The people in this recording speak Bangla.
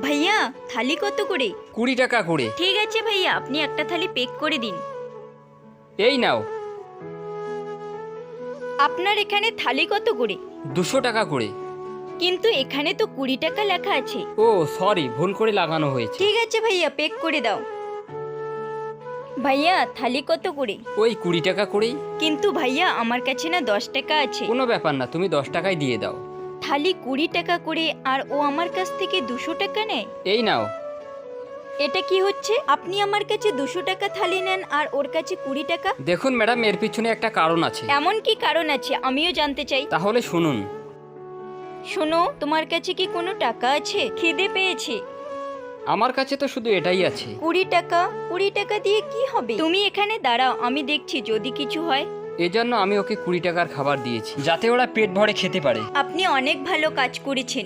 ভাইয়া থালি কত করে? 20 টাকা করে। ঠিক আছে ভাইয়া, আপনি একটা থালি পেক করে দিন। এই নাও। আপনার এখানে থালি কত করে? 200 টাকা করে। কিন্তু এখানে তো 20 টাকা লেখা আছে। ও সরি, ভুল করে লাগানো হয়েছে। ঠিক আছে ভাইয়া, পেক করে দাও। ভাইয়া থালি কত করে? ওই 20 টাকা করেই। কিন্তু ভাইয়া আমার কাছে না 10 টাকা আছে। কোনো ব্যাপার না, তুমি 10 টাকাই দিয়ে দাও। থালি 20 টাকা করে আর ও আমার কাছ থেকে 200 টাকা নেয়। এই নাও। এটা কি হচ্ছে? আপনি আমার কাছে 200 টাকা থালি নেন আর ওর কাছে 20 টাকা। দেখুন ম্যাডাম, এর পিছনে একটা কারণ আছে। এমন কি কারণ আছে আমিও জানতে চাই। তাহলে শুনুন। শোনো, তোমার কাছে কি কোনো টাকা আছে? খিদে পেয়েছে। আমার কাছে তো শুধু এটাই আছে। 20 টাকা? 20 টাকা দিয়ে কি হবে? তুমি এখানে দাঁড়াও, আমি দেখছি যদি কিছু হয়। এজন্য আমি ওকে 20 টাকার খাবার দিয়েছি, যাতে ওরা পেট ভরে খেতে পারে। আপনি অনেক ভালো কাজ করেছেন।